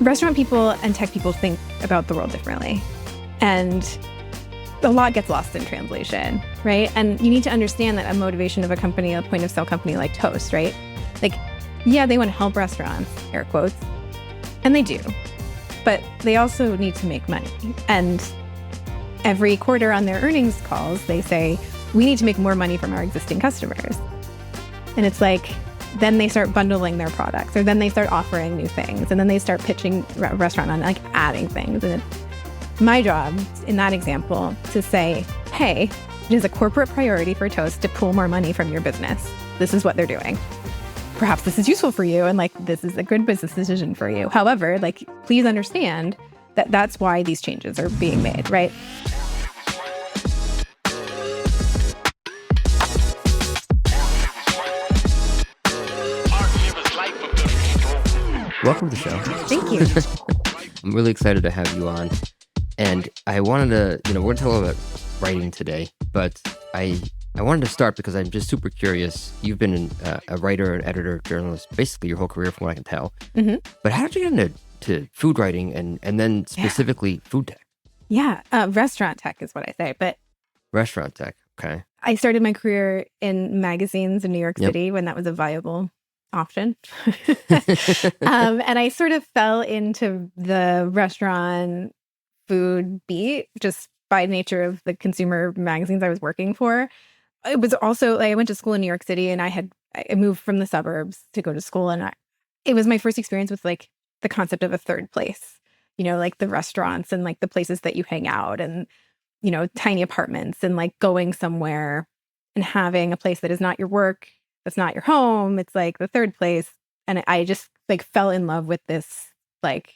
Restaurant people and tech people think about the world differently. And a lot gets lost in translation, right? And you need to understand that a motivation of a company, a point of sale company like Toast, right? Like, yeah, they want to help restaurants, air quotes, and they do. But they also need to make money. And every quarter on their earnings calls, they say, we need to make more money from our existing customers. And it's like, then they start bundling their products, or then they start offering new things, and then they start pitching a restaurant on like adding things. And it's my job in that example to say, hey, it is a corporate priority for Toast to pull more money from your business. This is what they're doing. Perhaps this is useful for you, and like this is a good business decision for you. However, like please understand that that's why these changes are being made, right? Welcome to the show. Thank you. I'm really excited to have you on. And I wanted to, we're going to talk about writing today, but I wanted to start because I'm just super curious. You've been a writer, an editor, journalist, basically your whole career from what I can tell. Mm-hmm. But how did you get into food writing and then specifically food tech? Yeah, restaurant tech is what I say, but... Restaurant tech, okay. I started my career in magazines in New York City when that was a viable option. And I sort of fell into the restaurant food beat just by nature of the consumer magazines I was working for. It was also, like, I went to school in New York City and I moved from the suburbs to go to school. And it was my first experience with like the concept of a third place, like the restaurants and like the places that you hang out and, tiny apartments and like going somewhere and having a place that is not your work. That's not your home. It's like the third place. And I just like fell in love with this, like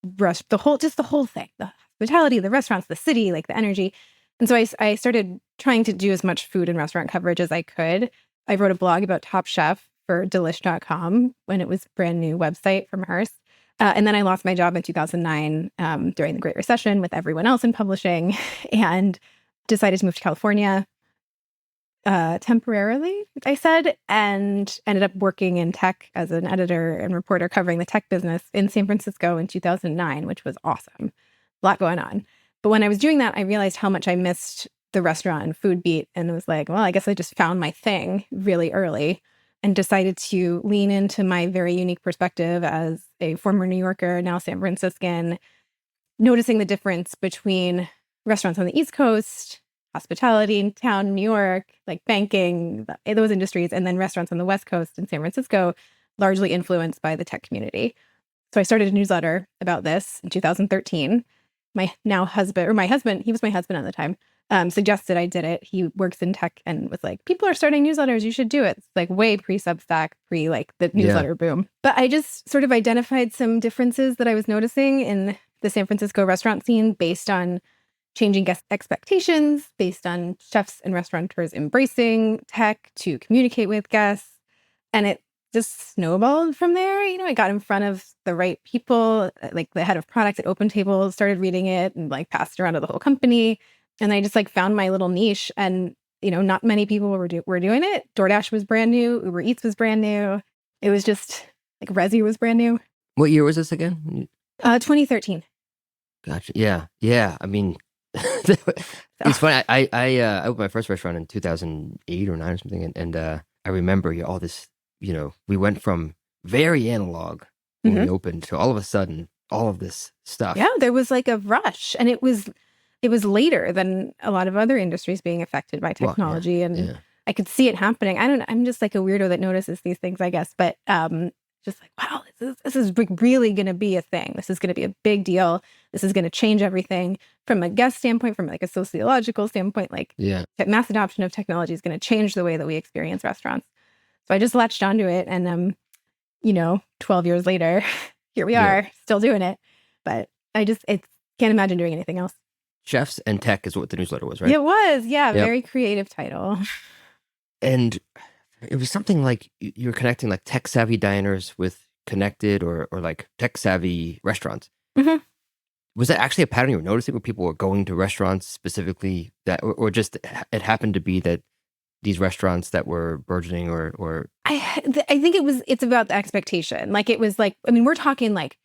the whole thing, the hospitality, the restaurants, the city, like the energy. And so I started trying to do as much food and restaurant coverage as I could. I wrote a blog about Top Chef for Delish.com when it was a brand new website from Hearst. And then I lost my job in 2009 during the Great Recession with everyone else in publishing and decided to move to California. Temporarily, I said, and ended up working in tech as an editor and reporter covering the tech business in San Francisco in 2009, which was awesome. A lot going on. But when I was doing that, I realized how much I missed the restaurant and food beat. And it was like, well, I guess I just found my thing really early and decided to lean into my very unique perspective as a former New Yorker, now San Franciscan, noticing the difference between restaurants on the East Coast, hospitality in town, New York, like banking, those industries, and then restaurants on the West Coast in San Francisco, largely influenced by the tech community. So I started a newsletter about this in 2013. My husband, he was my husband at the time, suggested I did it. He works in tech and was like, people are starting newsletters, you should do it. It's like way pre-Substack, like the newsletter boom. But I just sort of identified some differences that I was noticing in the San Francisco restaurant scene based on changing guest expectations, based on chefs and restaurateurs embracing tech to communicate with guests. And it just snowballed from there. I got in front of the right people, like the head of product at Open Table, started reading it and like passed it around to the whole company. And I just like found my little niche. And, not many people were doing it. DoorDash was brand new. Uber Eats was brand new. It was just like Resy was brand new. What year was this again? 2013. Gotcha. Yeah. I mean, it's funny. I opened my first restaurant in 2008 or 9 or something. And I remember all this, we went from very analog when we opened to all of a sudden, all of this stuff. Yeah, there was like a rush. And it was later than a lot of other industries being affected by technology. I could see it happening. I'm just like a weirdo that notices these things, I guess. But just like, wow, this is really going to be a thing. This is going to be a big deal. This is going to change everything from a guest standpoint, from like a sociological standpoint. Like, mass adoption of technology is going to change the way that we experience restaurants. So I just latched onto it, and 12 years later, here we are, still doing it. But I can't imagine doing anything else. Chefs and Tech is what the newsletter was, right? It was, very creative title. And it was something like you're connecting like tech-savvy diners with connected or like tech-savvy restaurants. Mm-hmm. Was that actually a pattern you were noticing when people were going to restaurants specifically or just it happened to be that these restaurants that were burgeoning or I think it's about the expectation. Like it was like, I mean, we're talking like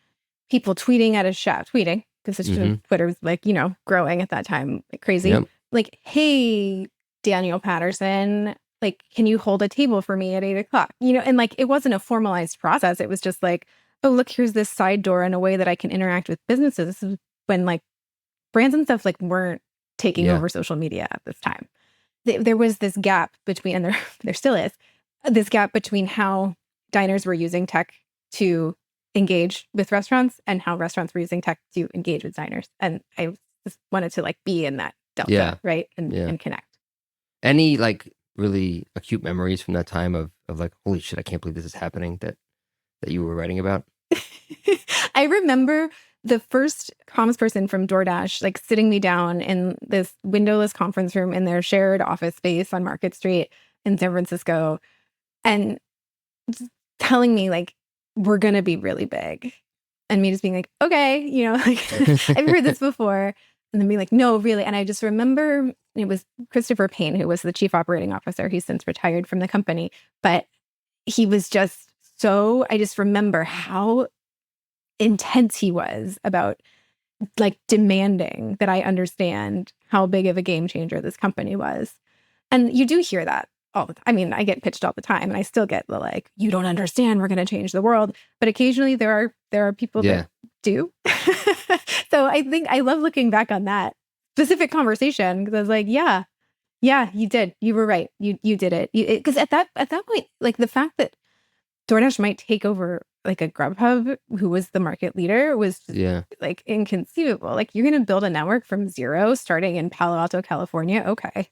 people tweeting at a chef, tweeting because Twitter was like, growing at that time like crazy. Yep. Like, hey, Daniel Patterson, like, can you hold a table for me at 8:00? And like, it wasn't a formalized process. It was just like, oh, look, here's this side door and a way that I can interact with businesses. This is when like brands and stuff like weren't taking over social media at this time. There was this gap between, and there still is, this gap between how diners were using tech to engage with restaurants and how restaurants were using tech to engage with diners. And I just wanted to like be in that delta, right? And connect. Any like really acute memories from that time of like, holy shit, I can't believe this is happening that you were writing about? I remember the first comms person from DoorDash like sitting me down in this windowless conference room in their shared office space on Market Street in San Francisco and telling me like, we're going to be really big. And me just being like, okay, like I've heard this before. And then being like, no, really. And I just remember it was Christopher Payne, who was the chief operating officer. He's since retired from the company, but he was just I just remember how intense he was about like demanding that I understand how big of a game changer this company was. And you do hear that all the time. I mean, I get pitched all the time and I still get the like, you don't understand, we're going to change the world. But occasionally there are people that do. So I think I love looking back on that specific conversation because I was like, yeah, you did. You were right. You did it. Because at that point, like the fact that DoorDash might take over like a Grubhub, who was the market leader, was just, like inconceivable. Like you're going to build a network from zero, starting in Palo Alto, California. Okay.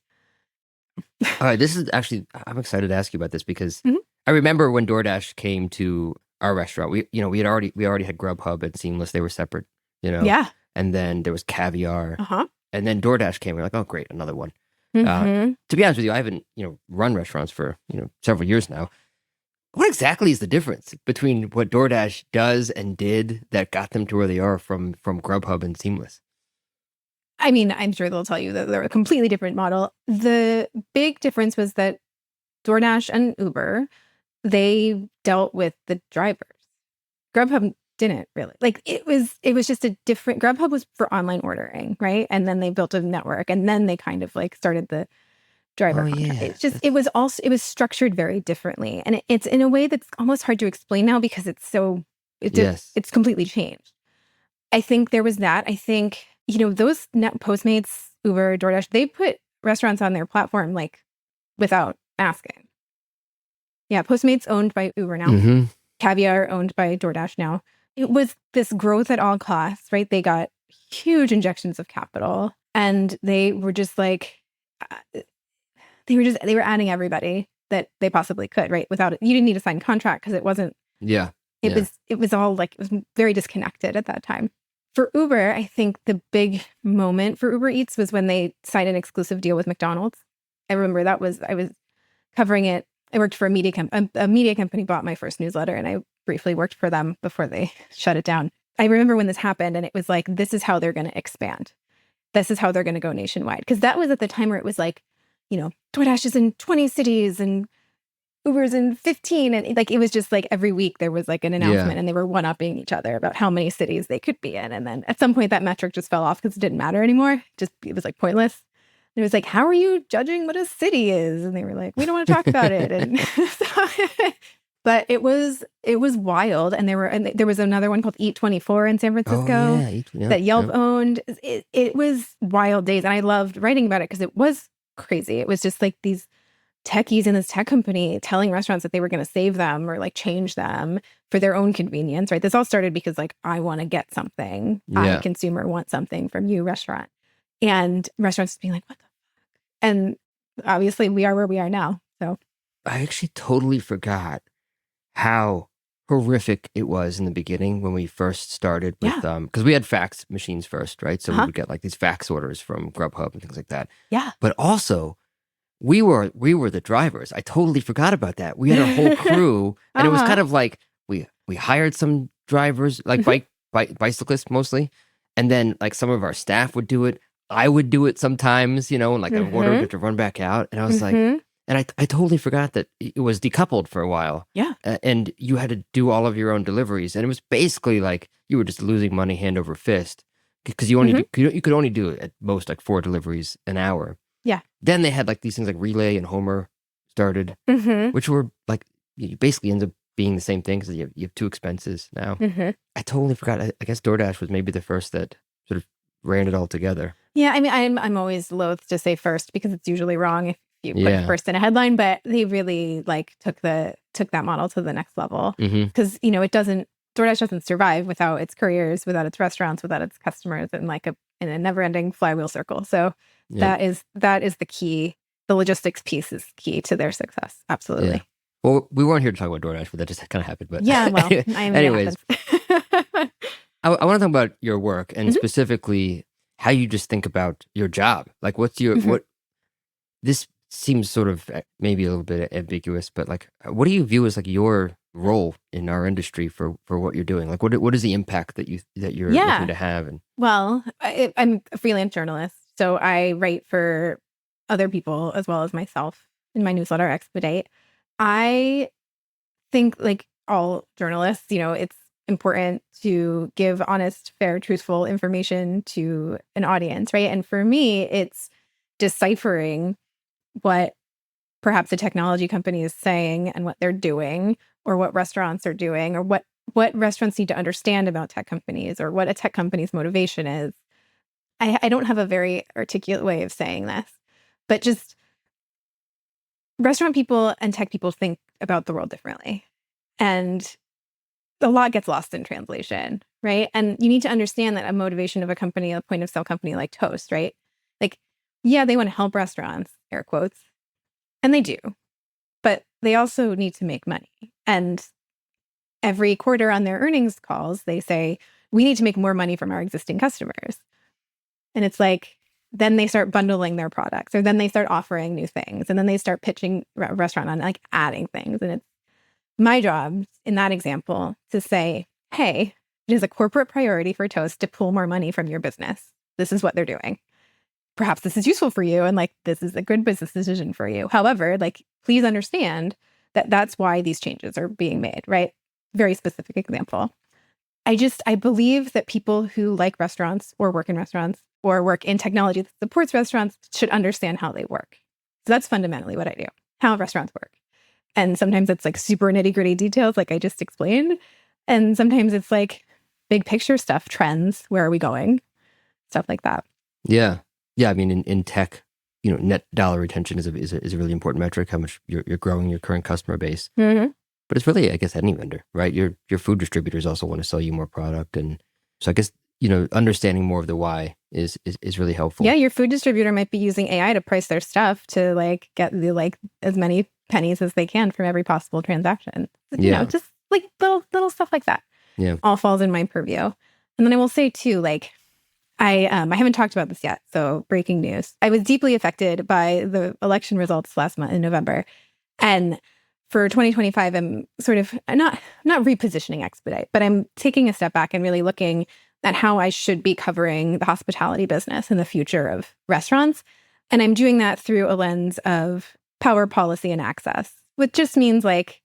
All right, this is actually, I'm excited to ask you about this because I remember when DoorDash came to our restaurant. We already had Grubhub and Seamless. They were separate, Yeah. And then there was Caviar, and then DoorDash came. We're like, oh, great, another one. To be honest with you, I haven't run restaurants for several years now. What exactly is the difference between what DoorDash does and did that got them to where they are from Grubhub and Seamless? I mean, I'm sure they'll tell you that they're a completely different model. The big difference was that DoorDash and Uber, they dealt with the drivers. Grubhub didn't really. Like it was just a different. Grubhub was for online ordering, right? And then they built a network, and then they kind of like started the driver contract. It's just it was structured very differently, and it's in a way that's almost hard to explain now because it's completely changed. I think there was that. I think those Postmates, Uber, DoorDash, they put restaurants on their platform like without asking. Yeah, Postmates owned by Uber now. Caviar owned by DoorDash now. It was this growth at all costs, right? They got huge injections of capital, and they were just like. They were adding everybody that they possibly could, right? Without it, you didn't need to sign a contract because it wasn't. It was all like, it was very disconnected at that time. For Uber, I think the big moment for Uber Eats was when they signed an exclusive deal with McDonald's. I remember I was covering it. I worked for a media company bought my first newsletter, and I briefly worked for them before they shut it down. I remember when this happened, and it was like, this is how they're going to expand. This is how they're going to go nationwide. Because that was at the time where it was like, DoorDash is in 20 cities and Uber's in 15. And like, it was just like every week there was like an announcement and they were one-upping each other about how many cities they could be in. And then at some point that metric just fell off because it didn't matter anymore. It was like pointless. And it was like, how are you judging what a city is? And they were like, we don't want to talk about it. And but it was wild. And there was another one called Eat24 in San Francisco that Yelp owned. It was wild days. And I loved writing about it because it was crazy. It was just like these techies in this tech company telling restaurants that they were going to save them or like change them for their own convenience, right? This all started because like, I want to get something. I, consumer, want something from you, restaurant. And restaurants being like, what the fuck? And obviously we are where we are now. So I actually totally forgot how horrific it was in the beginning when we first started with because we had fax machines first, right? So we would get like these fax orders from Grubhub and things like that. Yeah. But also we were the drivers. I totally forgot about that. We had a whole crew and it was kind of like we hired some drivers, like bicyclists mostly, and then like some of our staff would do it. I would do it sometimes, and like an order would have to run back out. And I was like, And I totally forgot that it was decoupled for a while. Yeah. And you had to do all of your own deliveries. And it was basically like you were just losing money hand over fist because you only you could only do at most like 4 deliveries an hour. Yeah. Then they had like these things like Relay and Homer started, which were like, it basically ends up being the same thing because you have 2 expenses now. I totally forgot. I guess DoorDash was maybe the first that sort of ran it all together. Yeah, I mean, I'm always loath to say first because it's usually wrong if you put first in a headline, but they really like took that model to the next level because DoorDash doesn't survive without its couriers, without its restaurants, without its customers, and like in a never-ending flywheel circle. So that is the key. The logistics piece is key to their success. Absolutely. Yeah. Well, we weren't here to talk about DoorDash, but that just kind of happened. But yeah, well, anyways, I want to talk about your work and specifically how you just think about your job. Like, what's your what? This seems sort of maybe a little bit ambiguous, but like, what do you view as like your role in our industry for what you're doing? Like, what is the impact that you're looking to have? And well, I'm a freelance journalist, so I write for other people as well as myself in my newsletter Expedite. I think, like all journalists, it's important to give honest, fair, truthful information to an audience, right? And for me, it's deciphering what perhaps a technology company is saying and what they're doing, or what restaurants are doing, or what restaurants need to understand about tech companies, or what a tech company's motivation is. I don't have a very articulate way of saying this, but just restaurant people and tech people think about the world differently. And a lot gets lost in translation, right? And you need to understand that a motivation of a company, a point of sale company like Toast, right? Like, yeah, they want to help restaurants, air quotes, and they do, but they also need to make money. And every quarter on their earnings calls, they say, we need to make more money from our existing customers. And it's like, then they start bundling their products, or then they start offering new things, and then they start pitching a restaurant on like adding things. And it's my job in that example to say, hey, it is a corporate priority for Toast to pull more money from your business. This is what they're doing. Perhaps this is useful for you, and like this is a good business decision for you. However, like, please understand that that's why these changes are being made, right? Very specific example. I believe that people who like restaurants or work in restaurants or work in technology that supports restaurants should understand how they work. So that's fundamentally what I do, how restaurants work. And sometimes it's like super nitty gritty details, like I just explained. And sometimes it's like big picture stuff, trends, where are we going? Stuff like that. Yeah. Yeah. I mean, in tech, net dollar retention is a really important metric, how much you're growing your current customer base. But it's really, I guess, any vendor, right? Your food distributors also want to sell you more product. And so I guess, understanding more of the why is really helpful. Yeah, your food distributor might be using AI to price their stuff to like get as many pennies as they can from every possible transaction. Just like little stuff like that. Yeah. All falls in my purview. And then I will say too, like, I haven't talked about this yet, so breaking news. I was deeply affected by the election results last month in November. And for 2025, I'm sort of not repositioning Expedite, but I'm taking a step back and really looking at how I should be covering the hospitality business and the future of restaurants. And I'm doing that through a lens of power, policy, and access, which just means like,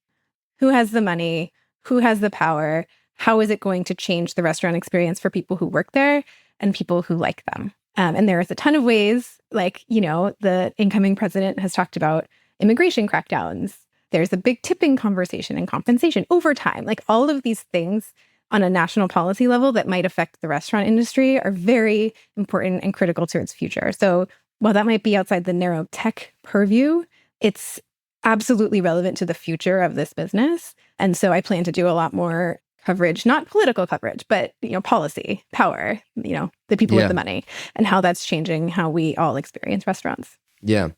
who has the money, who has the power, how is it going to change the restaurant experience for people who work there and people who like them. And there's a ton of ways, like, the incoming president has talked about immigration crackdowns. There's a big tipping conversation and compensation, overtime, like all of these things on a national policy level that might affect the restaurant industry are very important and critical to its future. So while that might be outside the narrow tech purview, it's absolutely relevant to the future of this business. And so I plan to do a lot more coverage, not political coverage, but, policy, power, the people with the money, and how that's changing how we all experience restaurants. Yeah.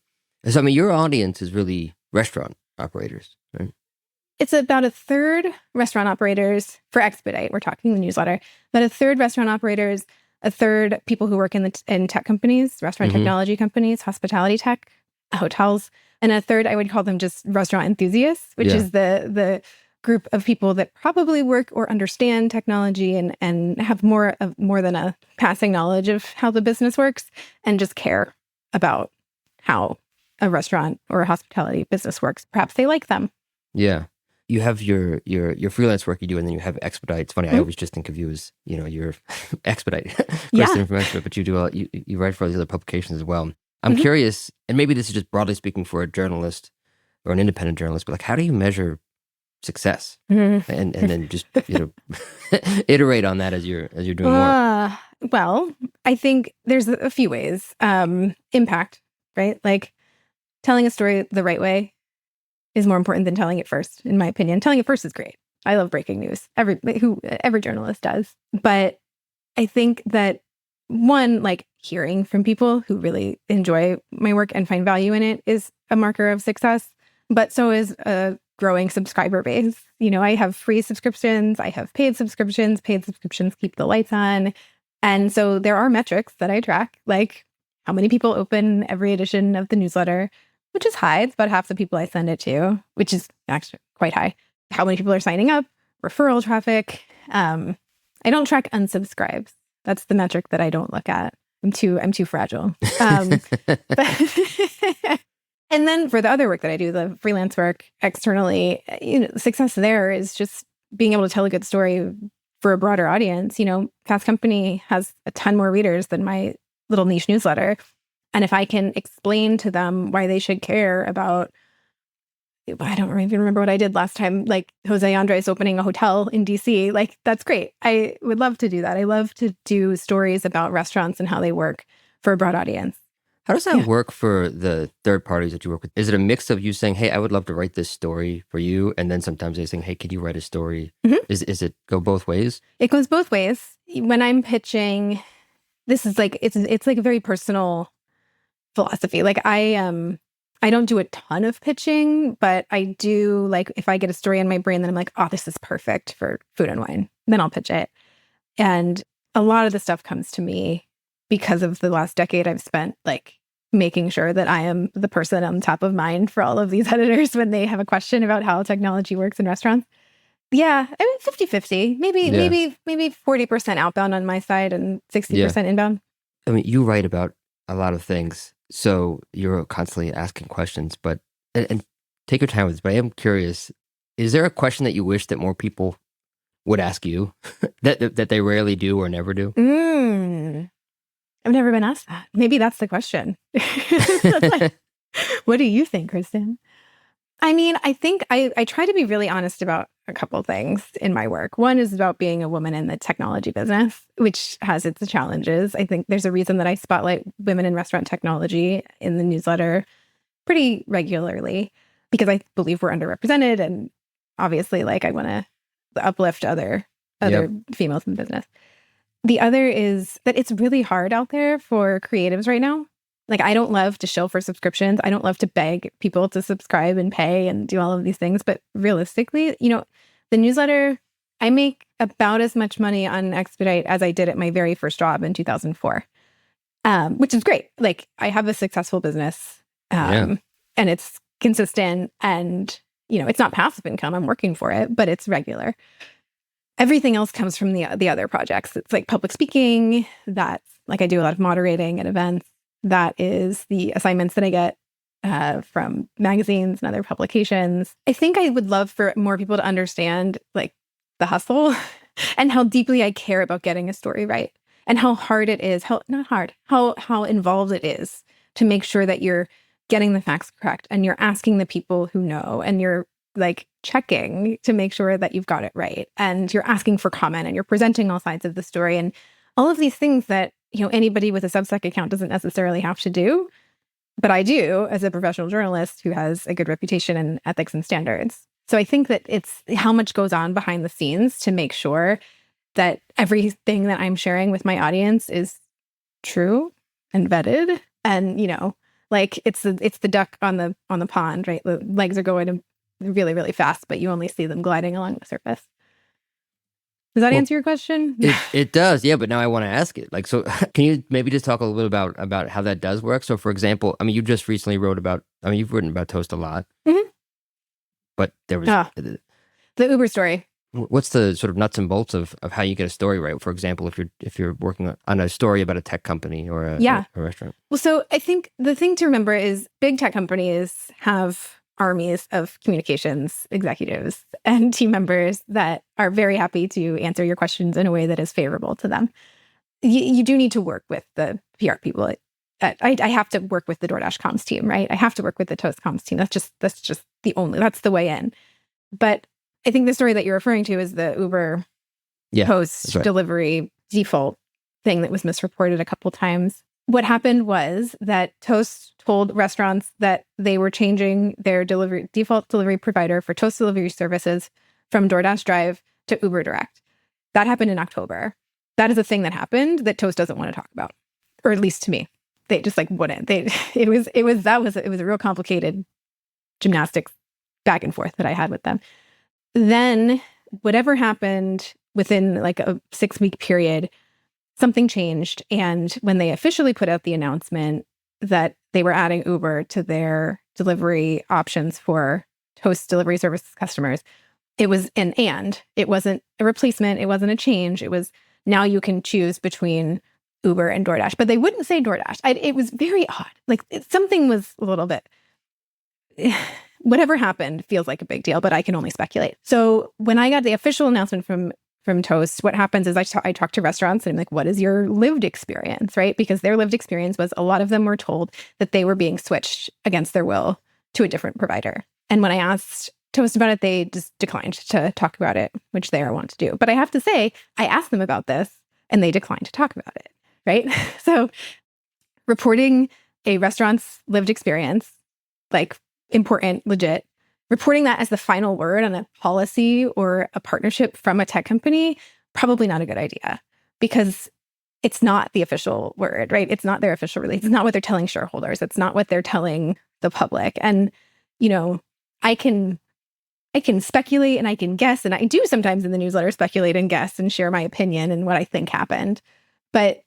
So, I mean, your audience is really restaurant operators, right? It's about a third restaurant operators for Expedite. We're talking the newsletter, but a third restaurant operators, a third people who work in tech companies, restaurant technology companies, hospitality tech, hotels, and a third, I would call them just restaurant enthusiasts, which is the group of people that probably work or understand technology and have more than a passing knowledge of how the business works and just care about how a restaurant or a hospitality business works. Perhaps they like them. Yeah. You have your freelance work you do, and then you have Expedite. It's funny. I always just think of you as, you're Expedite, Yeah. Kristen from Expedite, but you do you write for all these other publications as well. I'm curious, and maybe this is just broadly speaking for a journalist or an independent journalist, but like, how do you measure success, and then just iterate on that as you're doing more? Well, I think there's a few ways. Impact, right? Like telling a story the right way is more important than telling it first, in my opinion. Telling it first is great. I love breaking news. Every journalist does. But I think that one, like hearing from people who really enjoy my work and find value in it is a marker of success. But so is a growing subscriber base. I have free subscriptions. I have paid subscriptions. Paid subscriptions keep the lights on. And so there are metrics that I track, like how many people open every edition of the newsletter, which is high. It's about half the people I send it to, which is actually quite high. How many people are signing up, referral traffic. I don't track unsubscribes. That's the metric that I don't look at. I'm too fragile. And then for the other work that I do, the freelance work externally, success there is just being able to tell a good story for a broader audience. Fast Company has a ton more readers than my little niche newsletter. And if I can explain to them why they should care about, I don't even remember what I did last time, like Jose Andres opening a hotel in DC, like that's great. I would love to do that. I love to do stories about restaurants and how they work for a broad audience. How does that work for the third parties that you work with? Is it a mix of you saying, hey, I would love to write this story for you, and then sometimes they saying, hey, could you write a story? Is it go both ways? It goes both ways. When I'm pitching, this is like, it's like a very personal philosophy. Like I don't do a ton of pitching, but I do, like, if I get a story in my brain that I'm like, oh, this is perfect for Food and Wine, then I'll pitch it. And a lot of the stuff comes to me because of the last decade I've spent like making sure that I am the person on top of mind for all of these editors when they have a question about how technology works in restaurants. Yeah, I mean 50-50, maybe 40% outbound on my side and 60% inbound. I mean, you write about a lot of things, so you're constantly asking questions, but and take your time with this, but I am curious, is there a question that you wish that more people would ask you that they rarely do or never do? I've never been asked that. Maybe that's the question. What do you think, Kristen? I mean, I think I try to be really honest about a couple things in my work. One is about being a woman in the technology business, which has its challenges. I think there's a reason that I spotlight women in restaurant technology in the newsletter pretty regularly, because I believe we're underrepresented. And obviously, like, I want to uplift other females in business. The other is that it's really hard out there for creatives right now. Like, I don't love to shill for subscriptions. I don't love to beg people to subscribe and pay and do all of these things. But realistically, the newsletter, I make about as much money on Expedite as I did at my very first job in 2004, which is great. Like, I have a successful business and it's consistent and, it's not passive income. I'm working for it, but it's regular. Everything else comes from the other projects. It's like public speaking. That's like, I do a lot of moderating at events. That is the assignments that I get from magazines and other publications. I think I would love for more people to understand like the hustle and how deeply I care about getting a story right, and how hard it is, how involved it is to make sure that you're getting the facts correct and you're asking the people who know, and you're like checking to make sure that you've got it right, and you're asking for comment, and you're presenting all sides of the story, and all of these things that anybody with a Substack account doesn't necessarily have to do, but I do as a professional journalist who has a good reputation in ethics and standards. So I think that it's how much goes on behind the scenes to make sure that everything that I'm sharing with my audience is true and vetted, and like it's the duck on the pond, right? The legs are going really, really fast, but you only see them gliding along the surface. Does that answer your question? It does, yeah. But now I want to ask it. Like, so can you maybe just talk a little bit about how that does work? So, for example, I mean, you just recently wrote about. I mean, you've written about Toast a lot, but there was the Uber story. What's the sort of nuts and bolts of how you get a story right? For example, if you're working on a story about a tech company or a restaurant. Well, so I think the thing to remember is big tech companies have armies of communications executives and team members that are very happy to answer your questions in a way that is favorable to them. You do need to work with the PR people. I have to work with the DoorDash comms team, right? I have to work with the Toast comms team. That's just that's the way in. But I think the story that you're referring to is the Uber post delivery default thing that was misreported a couple times. What happened was that Toast told restaurants that they were changing their default delivery provider for Toast delivery services from DoorDash Drive to Uber Direct. That happened in October. That is a thing that happened that Toast doesn't want to talk about, or at least to me. They just wouldn't. It was a real complicated gymnastics back and forth that I had with them. Then whatever happened within like a 6-week period, something changed. And when they officially put out the announcement that they were adding Uber to their delivery options for Toast delivery service customers, it was an and. It wasn't a replacement. It wasn't a change. It was now you can choose between Uber and DoorDash. But they wouldn't say DoorDash. It was very odd. Like something was a little bit... Whatever happened feels like a big deal, but I can only speculate. So when I got the official announcement from Toast, what happens is I talk to restaurants and I'm like, what is your lived experience, right? Because their lived experience was a lot of them were told that they were being switched against their will to a different provider. And when I asked Toast about it, they just declined to talk about it, which they are wont to do. But I have to say, I asked them about this and they declined to talk about it, right? So reporting a restaurant's lived experience, like important, legit, reporting that as the final word on a policy or a partnership from a tech company, probably not a good idea because it's not the official word, right? It's not their official release. It's not what they're telling shareholders. It's not what they're telling the public. And, I can speculate and I can guess, and I do sometimes in the newsletter speculate and guess and share my opinion and what I think happened. But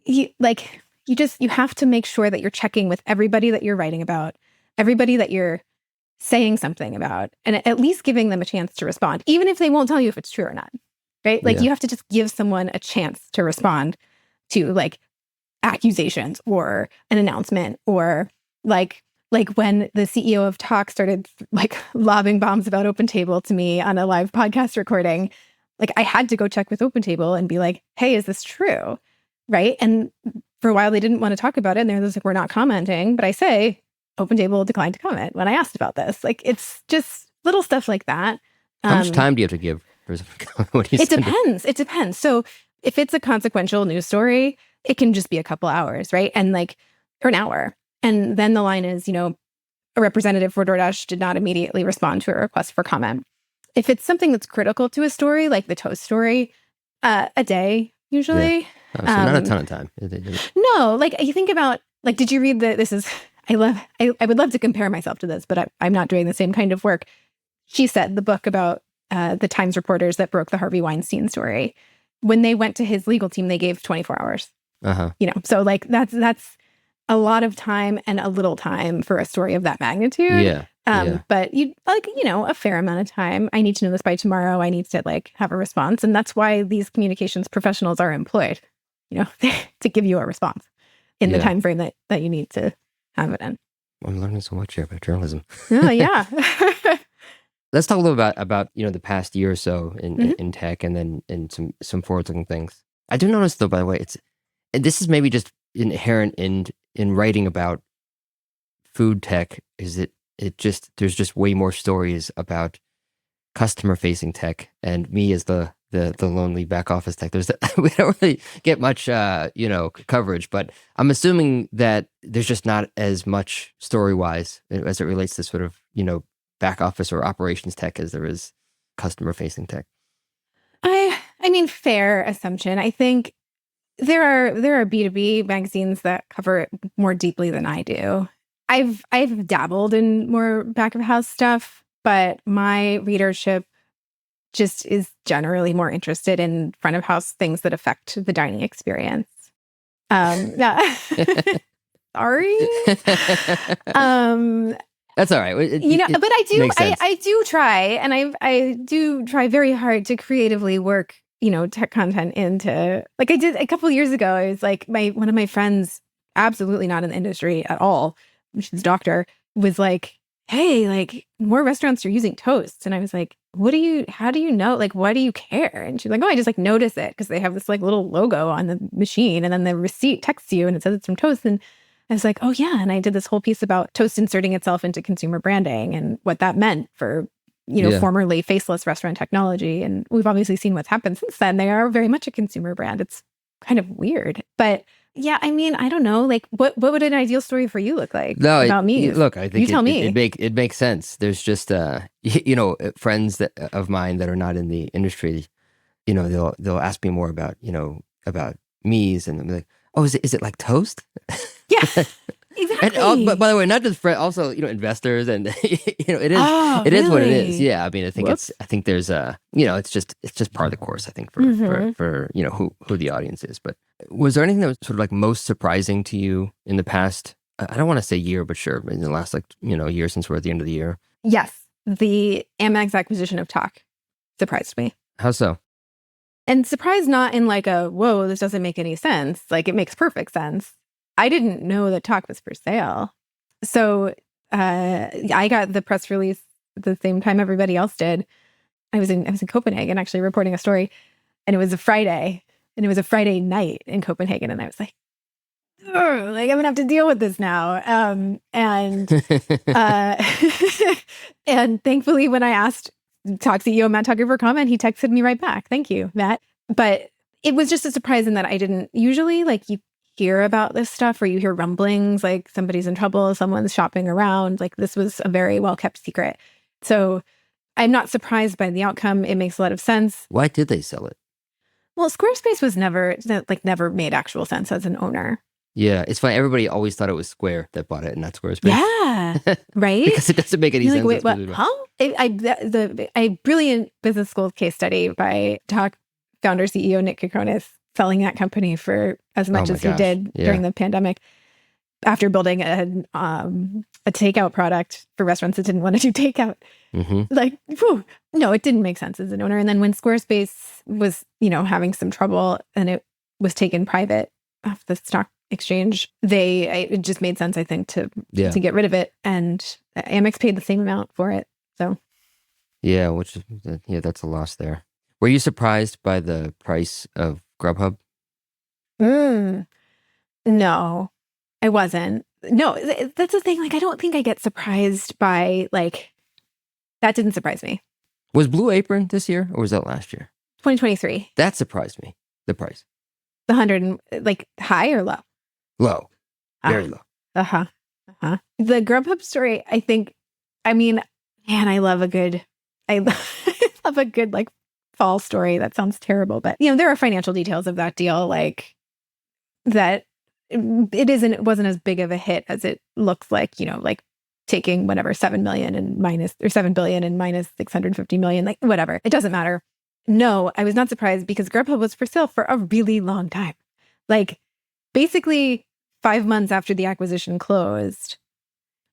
you have to make sure that you're checking with everybody that you're writing about, everybody that you're saying something about, and at least giving them a chance to respond, even if they won't tell you if it's true or not, right? Like you have to just give someone a chance to respond to like accusations or an announcement or like when the CEO of Talk started like lobbing bombs about OpenTable to me on a live podcast recording, like I had to go check with OpenTable and be like, hey, is this true? Right. And for a while they didn't want to talk about it. And they're just like, we're not commenting. But I say, OpenTable declined to comment when I asked about this. Like, it's just little stuff like that. How much time do you have to give? It depends. It depends. So if it's a consequential news story, it can just be a couple hours, right? And or an hour. And then the line is, a representative for DoorDash did not immediately respond to a request for comment. If it's something that's critical to a story, like the Toast story, a day usually. Yeah. Oh, so not a ton of time. No, like you think about, like, did you read I would love to compare myself to this, but I'm not doing the same kind of work. She said the book about the Times reporters that broke the Harvey Weinstein story. When they went to his legal team, they gave 24 hours. So like that's a lot of time and a little time for a story of that magnitude. Yeah. But you a fair amount of time. I need to know this by tomorrow. I need to have a response. And that's why these communications professionals are employed, to give you a response in the time frame that you need to have it in. I'm learning so much here about journalism. Oh, yeah. Let's talk a little about the past year or so in tech, and then in some forward-looking things. I do notice, though, by the way, this is maybe just inherent in writing about food tech. Is there's just way more stories about customer-facing tech, and me as the lonely back office tech. We don't really get much coverage, but I'm assuming that there's just not as much story-wise as it relates to sort of back office or operations tech as there is customer-facing tech. I mean, fair assumption. I think there are B2B magazines that cover it more deeply than I do. I've dabbled in more back of house stuff, but my readership just is generally more interested in front of house things that affect the dining experience. Sorry. That's all right. But I do, makes sense. I do try, and I do try very hard to creatively work, tech content into, like I did a couple of years ago. I was like, one of my friends, absolutely not in the industry at all, she's a doctor, was like, hey, like more restaurants are using toasts. And I was like, how do you know? Like, why do you care? And she's like, oh, I just like notice it because they have this like little logo on the machine, and then the receipt texts you and it says it's from Toast. And I was like, oh yeah. And I did this whole piece about Toast inserting itself into consumer branding and what that meant for, formerly faceless restaurant technology. And we've obviously seen what's happened since then. They are very much a consumer brand. It's kind of weird, but yeah, I mean, I don't know. Like, what would an ideal story for you look like about me? Look, I think you tell me. It makes sense. There's just friends of mine that are not in the industry. They'll ask me more about about meez, and I'm like, oh, is it like Toast? Yeah, exactly. And, but by the way, not just friends, also investors, and it is what it is. Yeah, I mean, I think there's it's just part of the course. I think for who the audience is. But was there anything that was sort of like most surprising to you in the past? I don't want to say year, but sure, in the last year since we're at the end of the year. Yes, the Amex acquisition of Talk surprised me. How so? And surprised not in like a, whoa, this doesn't make any sense. Like it makes perfect sense. I didn't know that Talk was for sale. So I got the press release at the same time everybody else did. I was in Copenhagen actually reporting a story, and it was a Friday, and it was a Friday night in Copenhagen. And I was like, I'm going to have to deal with this now. And thankfully when I asked Talk CEO Matt Tucker for comment, he texted me right back. Thank you, Matt. But it was just a surprise in that I didn't usually, like, you hear about this stuff or you hear rumblings like somebody's in trouble, someone's shopping around. Like this was a very well kept secret. So I'm not surprised by the outcome. It makes a lot of sense. Why did they sell it? Well, Squarespace was never made actual sense as an owner. Yeah, it's funny. Everybody always thought it was Square that bought it and not Squarespace. Yeah, right? Because it doesn't make any sense. Like, wait, what? Huh? A brilliant business school case study by Talk founder CEO Nick Kokonis selling that company for as much as he did during the pandemic after building a takeout product for restaurants that didn't want to do takeout. Mm-hmm. Like, whew, no, it didn't make sense as an owner. And then when Squarespace was, having some trouble and it was taken private off the stock exchange, it just made sense, I think, to get rid of it. And Amex paid the same amount for it. So, yeah, that's a loss there. Were you surprised by the price of Grubhub? No, I wasn't. No, that's the thing. Like, I don't think I get surprised by, like, that didn't surprise me. Was Blue Apron this year or was that last year? 2023. That surprised me. The price. The 100, like, high or low? Low. Very low. The Grubhub story, I think, I mean, man, I love a good like fall story. That sounds terrible, but there are financial details of that deal, like that it wasn't as big of a hit as it looks like, like taking whatever 7 billion and minus 650 million, like whatever. It doesn't matter. No, I was not surprised because Grubhub was for sale for a really long time. Like basically 5 months after the acquisition closed,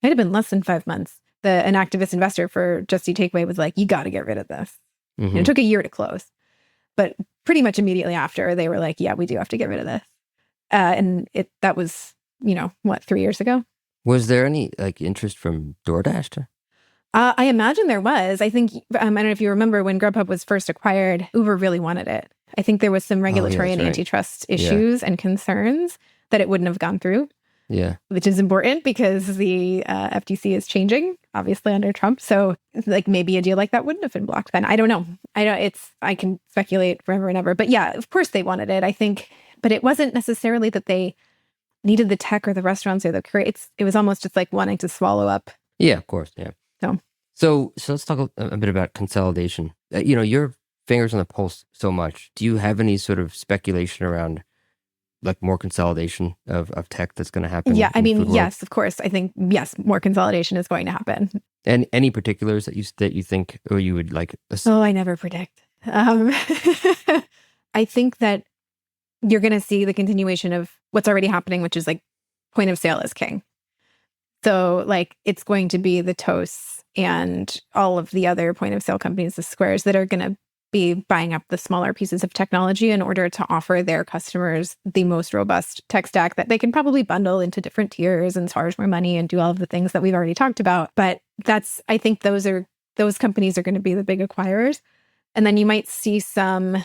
it might have been less than 5 months. An activist investor for Just Eat Takeaway was like, you got to get rid of this. Mm-hmm. And it took a year to close. But pretty much immediately after, they were like, yeah, we do have to get rid of this. And that was, 3 years ago? Was there any like interest from DoorDash? I imagine there was. I think, I don't know if you remember when Grubhub was first acquired, Uber really wanted it. I think there was some regulatory and antitrust issues and concerns that it wouldn't have gone through. Yeah. Which is important because the FTC is changing, obviously, under Trump. So like maybe a deal like that wouldn't have been blocked then. I don't know. I can speculate forever and ever. But yeah, of course they wanted it, I think. But it wasn't necessarily that they needed the tech or the restaurants or the creates. It was almost just like wanting to swallow up. Yeah, of course. Yeah. So let's talk a bit about consolidation. Your fingers on the pulse so much. Do you have any sort of speculation around like more consolidation of tech that's going to happen? Yeah, I mean, yes, of course. I think, yes, more consolidation is going to happen. And any particulars that you think or you would like? Oh, I never predict. I think that you're going to see the continuation of what's already happening, which is like point of sale is king. So like it's going to be the Toasts and all of the other point of sale companies, the Squares, that are going to be buying up the smaller pieces of technology in order to offer their customers the most robust tech stack that they can probably bundle into different tiers and charge more money and do all of the things that we've already talked about. But I think those companies are going to be the big acquirers. And then you might see some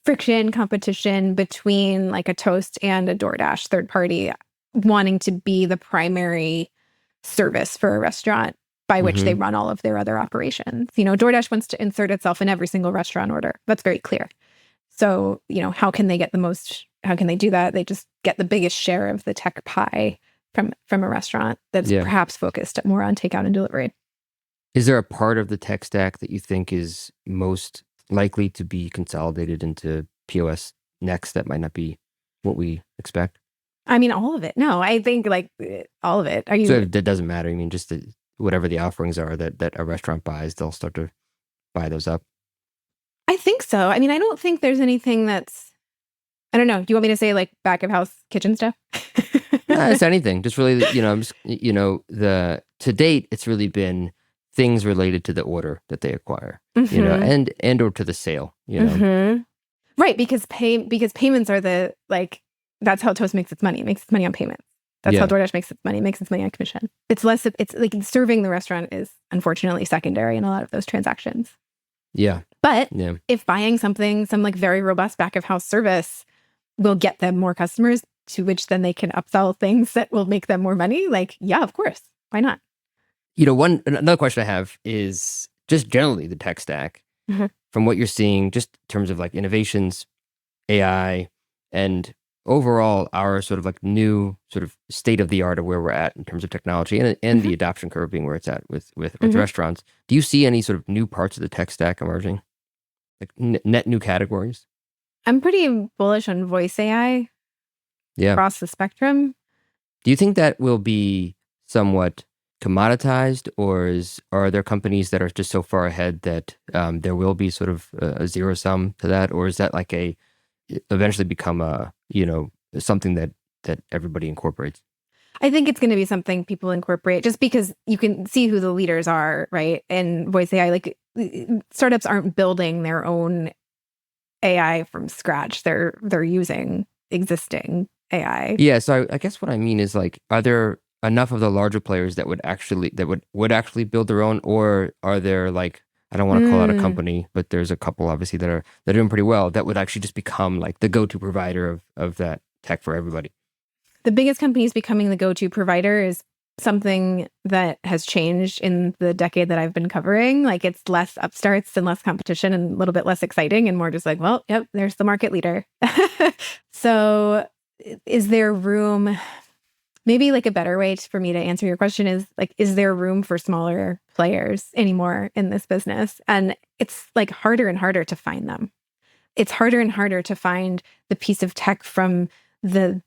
friction competition between like a Toast and a DoorDash third party wanting to be the primary service for a restaurant by which they run all of their other operations. DoorDash wants to insert itself in every single restaurant order. That's very clear. So, how can they do that? They just get the biggest share of the tech pie from a restaurant that's perhaps focused more on takeout and delivery. Is there a part of the tech stack that you think is most likely to be consolidated into POS next that might not be what we expect? I mean, all of it. No, I think like all of it. So that doesn't matter. I mean, just whatever the offerings are that a restaurant buys, they'll start to buy those up. I think so. I mean, I don't think there's anything I don't know. Do you want me to say like back of house kitchen stuff? It's anything. Just really, to date, it's really been things related to the order that they acquire, and or to the sale, Right, because payments are that's how Toast makes its money. It makes its money on payments. That's how DoorDash makes its money. It makes its money on commission. It's like serving the restaurant is unfortunately secondary in a lot of those transactions. Yeah. But if buying some like very robust back of house service will get them more customers to which then they can upsell things that will make them more money, like, yeah, of course. Why not? Another question I have is just generally the tech stack from what you're seeing, just in terms of like innovations, AI, and overall our sort of like new sort of state of the art of where we're at in terms of technology and the adoption curve being where it's at with restaurants. Do you see any sort of new parts of the tech stack emerging, like net new categories? I'm pretty bullish on voice AI across the spectrum. Do you think that will be somewhat commoditized, or are there companies that are just so far ahead that there will be sort of a zero sum to that, or is that like eventually become something that everybody incorporates? I think it's going to be something people incorporate just because you can see who the leaders are, right? And voice AI, like startups aren't building their own AI from scratch. They're using existing AI. Yeah. So I guess what I mean is like, are there enough of the larger players that would actually build their own, or are there like, I don't want to call out a company, but there's a couple obviously that are doing pretty well that would actually just become like the go-to provider of that tech for everybody? The biggest companies becoming the go-to provider is something that has changed in the decade that I've been covering. Like it's less upstarts and less competition and a little bit less exciting and more just like, well, yep, there's the market leader. So is there room? Maybe like a better way for me to answer your question is like, is there room for smaller players anymore in this business? And it's like harder and harder to find them. It's harder and harder to find the piece of tech that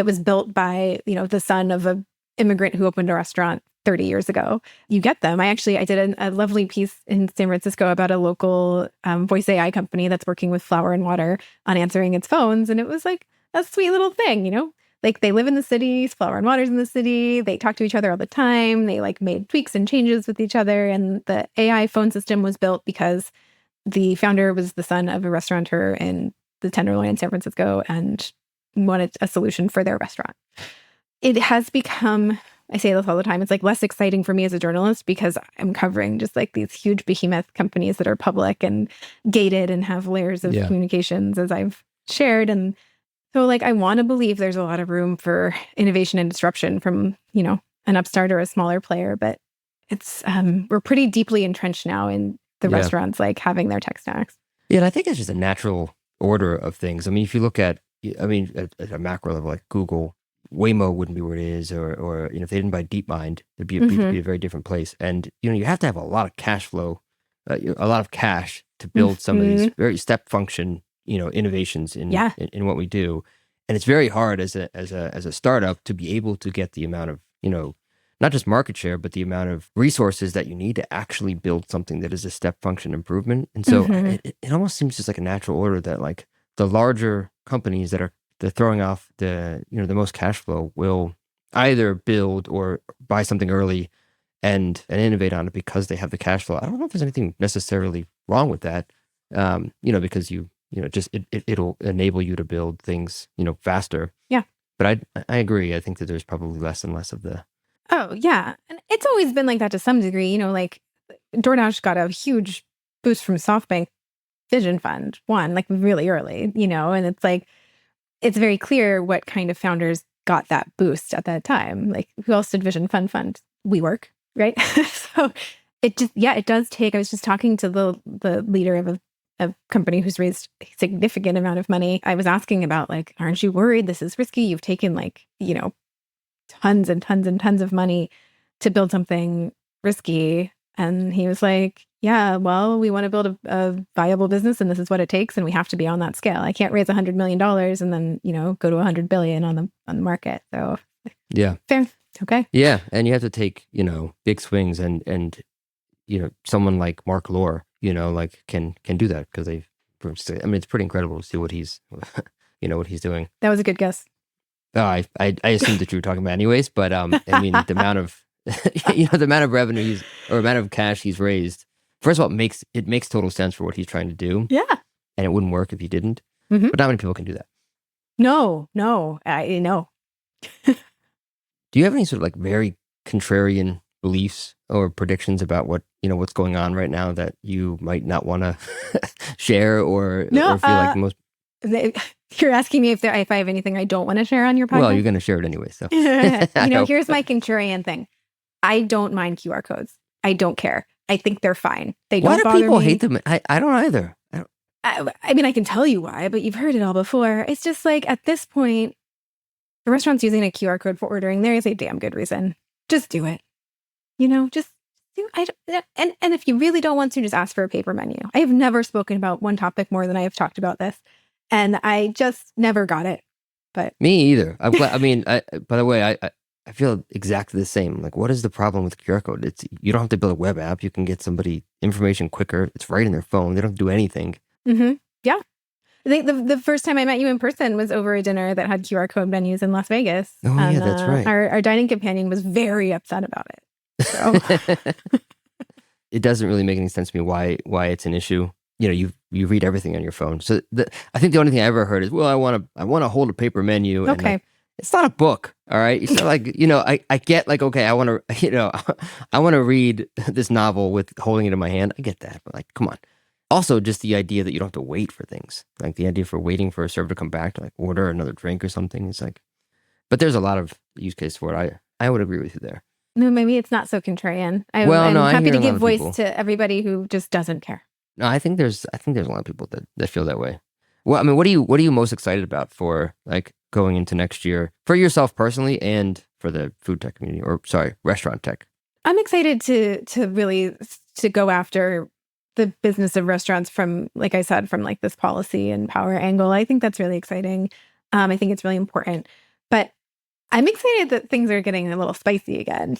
was built by, the son of an immigrant who opened a restaurant 30 years ago. You get them. I did a lovely piece in San Francisco about a local voice AI company that's working with Flour and Water on answering its phones. And it was like a sweet little thing, Like they live in the city, Flour and Water's in the city. They talk to each other all the time. They like made tweaks and changes with each other. And the AI phone system was built because the founder was the son of a restaurateur in the Tenderloin in San Francisco and wanted a solution for their restaurant. It has become, I say this all the time, it's like less exciting for me as a journalist because I'm covering just like these huge behemoth companies that are public and gated and have layers of communications as I've shared. And so like, I want to believe there's a lot of room for innovation and disruption from, an upstart or a smaller player, but it's, we're pretty deeply entrenched now in the restaurants, like having their tech stacks. Yeah. And I think it's just a natural order of things. I mean, if you look at a macro level, like Google, Waymo wouldn't be where it is, or if they didn't buy DeepMind, it'd be a very different place. And, you have to have a lot of cash flow, a lot of cash to build some of these very step function, innovations in what we do. And it's very hard as a startup to be able to get the amount of, not just market share, but the amount of resources that you need to actually build something that is a step function improvement. And so it almost seems just like a natural order that like the larger companies that are throwing off the most cash flow will either build or buy something early and innovate on it because they have the cash flow. I don't know if there's anything necessarily wrong with that, because it'll enable you to build things, faster. Yeah. But I agree. I think that there's probably less and less of the. Oh, yeah. And it's always been like that to some degree. Like DoorDash got a huge boost from SoftBank Vision Fund, like really early, and it's like, it's very clear what kind of founders got that boost at that time. Like, who else did Vision Fund? WeWork, right? So it does take. I was just talking to the leader of a company who's raised a significant amount of money. I was asking about, like, aren't you worried this is risky? You've taken tons and tons and tons of money to build something risky. And he was like, yeah, well, we want to build a viable business, and this is what it takes, and we have to be on that scale. I can't raise $100 million and then, go to $100 billion on the market. So yeah, fair. Okay. Yeah. And you have to take, big swings and someone like Mark Lohr, can do that because it's pretty incredible to see what he's, what he's doing. That was a good guess. Oh, I assumed that you were talking about anyways, but the amount of the amount of revenue or amount of cash he's raised. First of all, it makes total sense for what he's trying to do. Yeah, and it wouldn't work if he didn't. Mm-hmm. But not many people can do that. No, I know. Do you have any sort of like very contrarian beliefs or predictions about what's going on right now that you might not want to share or feel like most? You're asking me if I have anything I don't want to share on your podcast? Well, you're going to share it anyway. So, here's my contrarian thing. I don't mind QR codes. I don't care. I think they're fine. They don't bother me. Why do people hate them? I don't either. I can tell you why, but you've heard it all before. It's just like, at this point, the restaurant's using a QR code for ordering. There is a damn good reason. Just do it. Just do it. And if you really don't want to, just ask for a paper menu. I have never spoken about one topic more than I have talked about this. And I just never got it. But me either. I'm glad. By the way, I feel exactly the same. Like, what is the problem with QR code? You don't have to build a web app. You can get somebody information quicker. It's right in their phone. They don't do anything. Mm-hmm. Yeah. I think the first time I met you in person was over a dinner that had QR code menus in Las Vegas. Oh, yeah, that's right. Our dining companion was very upset about it. So. It doesn't really make any sense to me why it's an issue. You read everything on your phone. So I think the only thing I ever heard is, well, I want to hold a paper menu. Okay. And it's not a book. All right. It's not like, I get like, okay, I want to, I want to read this novel with holding it in my hand. I get that. But like, come on. Also, just the idea that you don't have to wait for things, like the idea for waiting for a server to come back to like order another drink or something. It's like, but there's a lot of use case for it. I would agree with you there. No, maybe it's not so contrarian. I'm happy to give voice to everybody who just doesn't care. No, I think there's a lot of people that feel that way. Well, what are you most excited about for like going into next year for yourself personally and for the food tech community, or sorry, restaurant tech? I'm excited to really go after the business of restaurants from, like I said, from like this policy and power angle. I think that's really exciting. I think it's really important, but I'm excited that things are getting a little spicy again.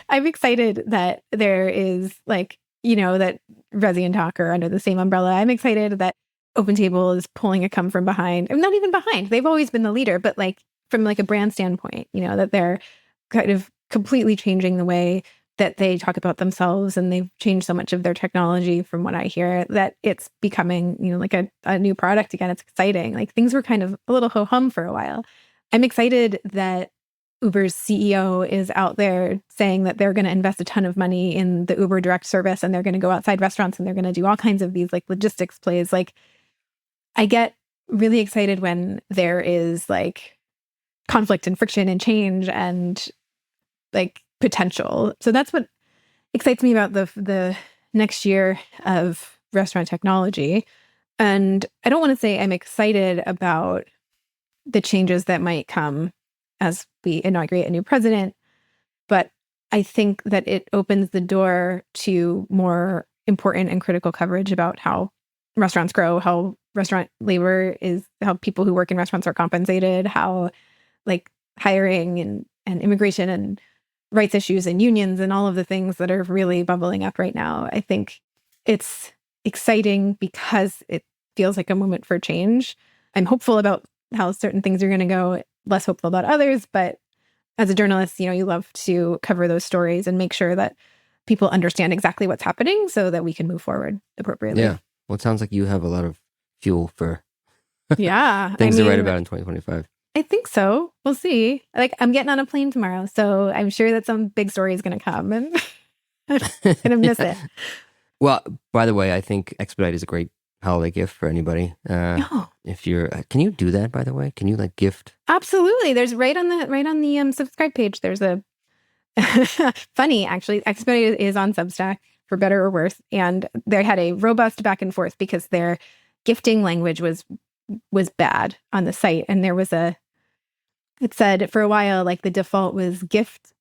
I'm excited that there is like, that Resi and Talk are under the same umbrella. I'm excited that OpenTable is pulling a come from behind. I'm not even behind. They've always been the leader, but like from like a brand standpoint, that they're kind of completely changing the way that they talk about themselves, and they've changed so much of their technology from what I hear that it's becoming, like a new product again. It's exciting. Like things were kind of a little ho-hum for a while. I'm excited that Uber's CEO is out there saying that they're going to invest a ton of money in the Uber direct service, and they're going to go outside restaurants and they're going to do all kinds of these like logistics plays. Like, I get really excited when there is like conflict and friction and change and like potential. So that's what excites me about the next year of restaurant technology. And I don't want to say I'm excited about the changes that might come as we inaugurate a new president, but I think that it opens the door to more important and critical coverage about how restaurants grow, how restaurant labor is, how people who work in restaurants are compensated, how like hiring and immigration and rights issues and unions and all of the things that are really bubbling up right now. I think it's exciting because it feels like a moment for change. I'm hopeful about how certain things are going to go, less hopeful about others, but as a journalist, you love to cover those stories and make sure that people understand exactly what's happening so that we can move forward appropriately. Yeah. Well, it sounds like you have a lot of fuel for Yeah. things to write about in 2025. I think so. We'll see. Like, I'm getting on a plane tomorrow, so I'm sure that some big story is going to come, and I'm going to miss it. Well, by the way, I think Expedite is a great holiday gift for anybody. If you're, can you do that? By the way, can you like gift? Absolutely. There's right on the subscribe page. There's a funny actually. Expedite is on Substack for better or worse, and they had a robust back and forth because their gifting language was bad on the site, and there was it said for a while like the default was gift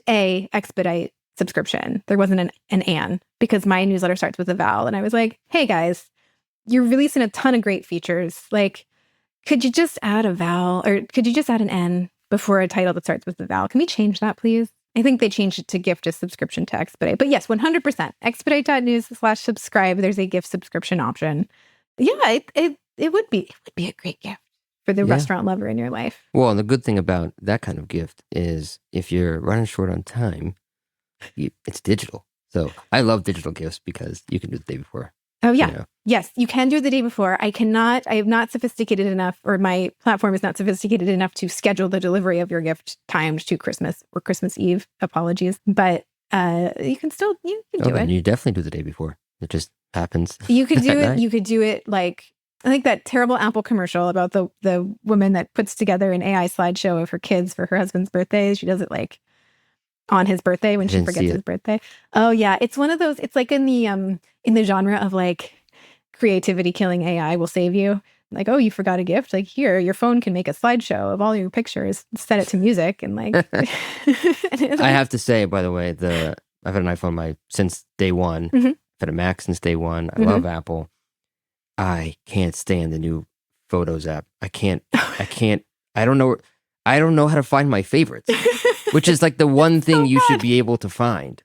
a Expedite subscription. There wasn't an because my newsletter starts with a vowel, and I was like, hey guys, you're releasing a ton of great features. Like, could you just add a vowel, or could you just add an N before a title that starts with the vowel? Can we change that, please? I think they changed it to gift a subscription to Expedite. But yes, 100%. Expedite.news/subscribe. There's a gift subscription option. Yeah, it would be a great gift for the restaurant lover in your life. Well, and the good thing about that kind of gift is if you're running short on time, it's digital. So I love digital gifts because you can do it the day before. Oh, yeah. Yes, you can do it the day before. I am not sophisticated enough, or my platform is not sophisticated enough to schedule the delivery of your gift timed to Christmas or Christmas Eve. Apologies. But you can do it. You definitely do the day before. It just happens. You could do it. You could do it like, I think that terrible Apple commercial about the woman that puts together an AI slideshow of her kids for her husband's birthday. She does it like on his birthday when she forgets his birthday. Oh yeah. It's one of those, it's like in the genre of like creativity killing AI will save you. Like, oh, you forgot a gift? Like, here, your phone can make a slideshow of all your pictures, set it to music, and like I have to say, by the way, I've had an iPhone since day one. Mm-hmm. I've had a Mac since day one. I love Apple. I can't stand the new Photos app. I don't know how to find my favorites. Which is like the one thing you should be able to find,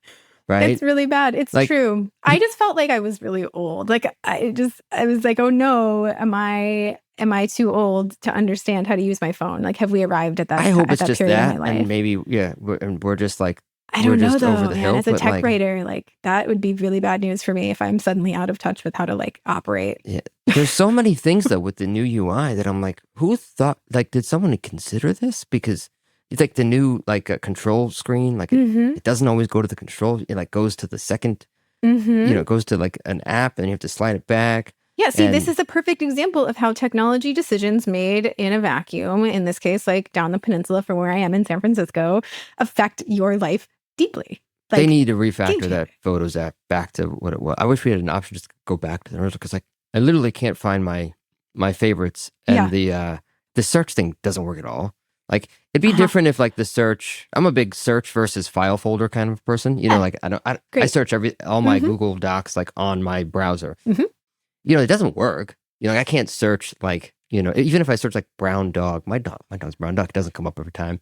right? It's really bad. It's like, true. I just felt like I was really old. Like I was like, oh no, am I too old to understand how to use my phone? Like, have we arrived at that? I hope it's just that, in my life? And maybe we're just like, I don't know though, over the hill, as a tech writer, like that would be really bad news for me if I'm suddenly out of touch with how to like operate. Yeah, there's so many things though with the new UI that I'm like, who thought? Like, did someone consider this? Because it's like the new a control screen. Like it doesn't always go to the control. It like goes to the second. It goes to like an app, and you have to slide it back. Yeah. See, this is a perfect example of how technology decisions made in a vacuum, in this case, like down the peninsula from where I am in San Francisco, affect your life deeply. Like, they need to refactor that Photos app back to what it was. I wish we had an option just to go back to the original, because like I literally can't find my favorites, and the search thing doesn't work at all. Like, it'd be different if like the search, I'm a big search versus file folder kind of person. Like I search all my Google Docs like on my browser. It doesn't work. I can't search like, even if I search like brown dog, my dog's brown dog, it doesn't come up every time.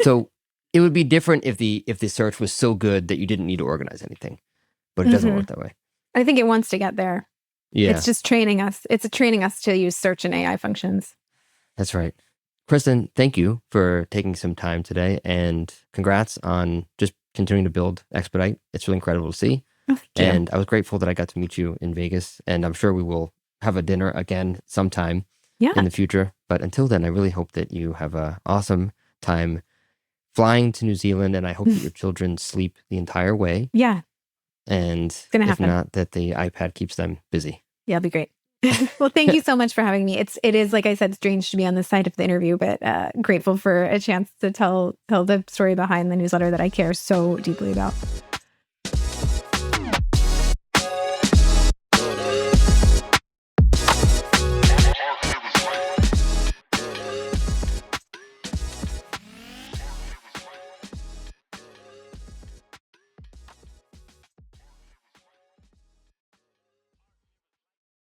So it would be different if the search was so good that you didn't need to organize anything, but it doesn't work that way. I think it wants to get there. Yeah. It's just training us. It's training us to use search and AI functions. That's right. Kristen, thank you for taking some time today, and congrats on just continuing to build Expedite. It's really incredible to see. Oh, and I was grateful that I got to meet you in Vegas, and I'm sure we will have a dinner again sometime in the future. But until then, I really hope that you have an awesome time flying to New Zealand, and I hope that your children sleep the entire way. Yeah. And if not, that the iPad keeps them busy. Yeah, it'll be great. Well, thank you so much for having me. It is, like I said, strange to be on this side of the interview, but grateful for a chance to tell the story behind the newsletter that I care so deeply about.